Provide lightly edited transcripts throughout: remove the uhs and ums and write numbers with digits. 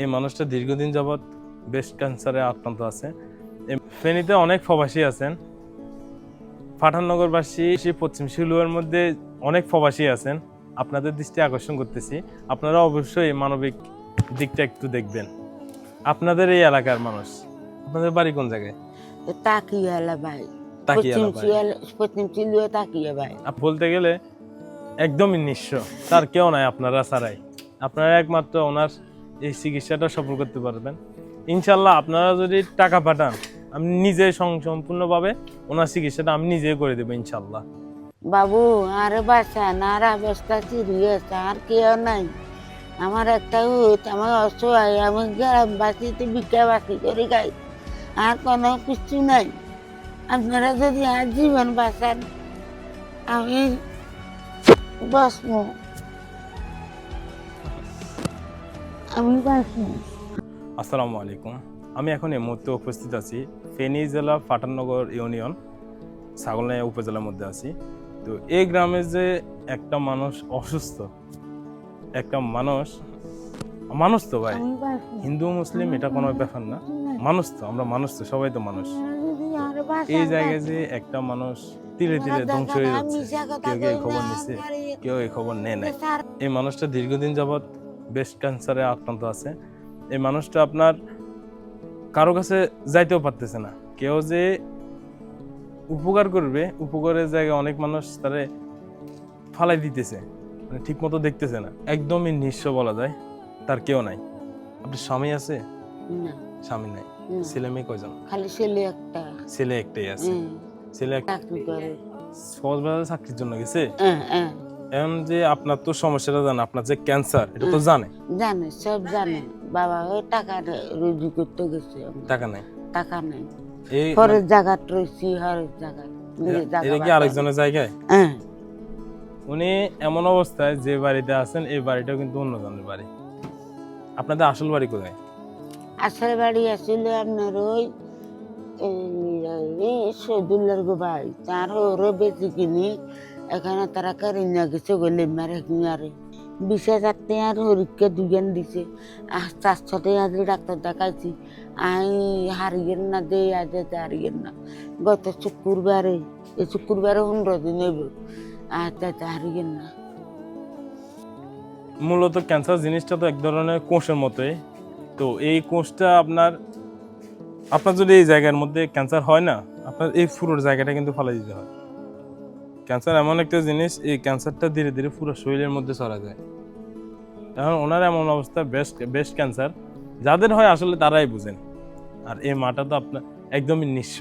এই মানুষটা দীর্ঘদিন যাবৎ ব্রেস্ট ক্যান্সারে আক্রান্ত আছে। ফেনীতে অনেক প্রবাসী আছেন, পাঠাননগরবাসী, পশ্চিম শিলুয়ার মধ্যে অনেক প্রবাসী আছেন। আপনাদের দৃষ্টি আকর্ষণ করতেছি, আপনারা অবশ্যই মানবিক দিকটা একটু দেখবেন। আপনাদের এই এলাকার মানুষ, আপনাদের বাড়ি কোন জায়গায়? তাকিয়ালা ভাই, তাকিয়ালা ভাই। পশ্চিম চিলুয়া তাকিয়া ভাই। বলতে গেলে একদমই নিঃস্ব, তার কেউ নাই আপনারা ছাড়াই। আপনারা একমাত্র ওনার এই চিকিৎসাটা সফল করতে পারবেন ইনশাল্লাহ। আপনারা যদি টাকা পাঠান, আমি নিজে সম্পূর্ণভাবে ওনার চিকিৎসাটা আমি নিজে করে দেবো ইনশাল্লাহ। বাবু আর বাঁচান, আর অবস্থা সিরিয়াস, আর কেউ নাই। আমার একটা আমার অসহায়, আমি গ্রামবাসীতে ভিক্ষাবাসী করে খাই, আর কোনো কিছু নাই। আপনারা যদি আর জীবন বাঁচান, আমি বাঁচবো, আমি বাঁচবো। আসসালামু আলাইকুম। আমি এখন এই মুহূর্তে উপস্থিত আছি ফেনী জেলা পাঠাননগর ইউনিয়ন ছাগলনাইয়া উপজেলার মধ্যে আছি। তো এই গ্রামে যে একটা মানুষ অসুস্থ, একটা মানুষ তো ভাই, আমি বাঁচবো। হিন্দু মুসলিম এটা কোনো ব্যাপার না, মানুষ তো, আমরা মানুষ তো, সবাই তো মানুষ। এই জায়গায় যে একটা মানুষ ধীরে ধীরে ধ্বংস হয়ে যাচ্ছে, কেউ কেউ এই খবর নিচ্ছে, কেউ এই খবর নেয় নাই। এই মানুষটা দীর্ঘদিন যাবৎ ব্রেস্ট ক্যান্সারে আক্রান্ত আছে। এই মানুষটা আপনার কারো কাছে যাইতেও পারতেছে না। কেউ যে উপকার করবে, উপকারের জায়গায় অনেক মানুষ তারে ফালাই দিতেছে, মানে ঠিক মতো দেখতেছে না। একদমই নিঃস্ব বলা যায়, তার কেউ নাই। আপনার স্বামী আছে? না, স্বামী নাই। না। ছেলে মেয়ে কয়জন? খালি ছেলে একটা। ছেলে একটাই আছে। ছেলে চাকরি করে। কক্সবাজারে চাকরির জন্য গেছে। হ্যাঁ। এখন যে আপনার তো সমস্যাটা জানে, আপনার যে ক্যান্সার, এটা তো জানে। জানে, সব জানে। বাবা ওই টাকা রুজি করতে গেছে। টাকা নাই। টাকা নাই। এই পরের জায়গায় রয়েছি, হরের জায়গায়। এটা কি আরেকজনের জায়গায়? হ্যাঁ। উনি এমন অবস্থায় যে বাড়িতে আছেন, এই বাড়িটাও কিন্তু অন্যজনের বাড়ি। আপনাদের আসল বাড়ি কোথায়? আসল বাড়ি আসছিল আপনার ওই সৈদুল্লার গো ভাই, তার ওরও বেশি কিনি। এখানে তারা কারিনা গেছে গেলে মারে কিনারে 20,000 টাকার হরিকা দুজন দিছে। 400 টাকা দিয়ে ডাক্তার দেখাইছি। আমি হারিয়েন না, দে আজ হারিয়েন না। গত শুক্রবারে, এই শুক্রবারে 15 দিন হইব, আর তাতে হারিয়েন না। মূলত ক্যান্সার জিনিসটা তো এক ধরনের কোষের মতোই। তো এই কোষটা আপনার যদি এই জায়গার মধ্যে ক্যান্সার হয় না, আপনার এই পুরো জায়গাটা কিন্তু ফেলে দিতে হয়। ক্যান্সার এমন একটা জিনিস, এই ক্যান্সারটা ধীরে ধীরে পুরো শরীরের মধ্যে ছড়া যায়। এখন ওনার এমন অবস্থা, ব্রেস্ট ক্যান্সার যাদের হয় আসলে তারাই বুঝেন। আর এই মাটা তো আপনার একদমই নিঃস্ব।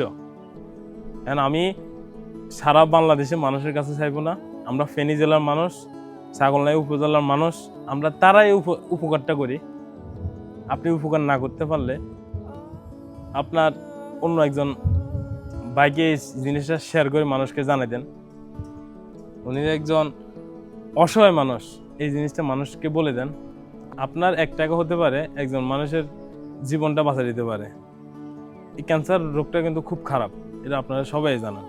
এখন আমি সারা বাংলাদেশে মানুষের কাছে চাইবো না, আমরা ফেনী জেলার মানুষ, ছাগলনাইয়া উপজেলার মানুষ, আমরা তারাই উপকারটা করি। আপনি উপকার না করতে পারলে আপনার অন্য একজন বাইকে এই জিনিসটা শেয়ার করে মানুষকে জানাই দেন। উনি একজন অসহায় মানুষ, এই জিনিসটা মানুষকে বলে দেন। আপনার 1 টাকা হতে পারে, একজন মানুষের জীবনটা বাঁচা দিতে পারে। এই ক্যান্সার রোগটা কিন্তু খুব খারাপ, এটা আপনারা সবাই জানেন।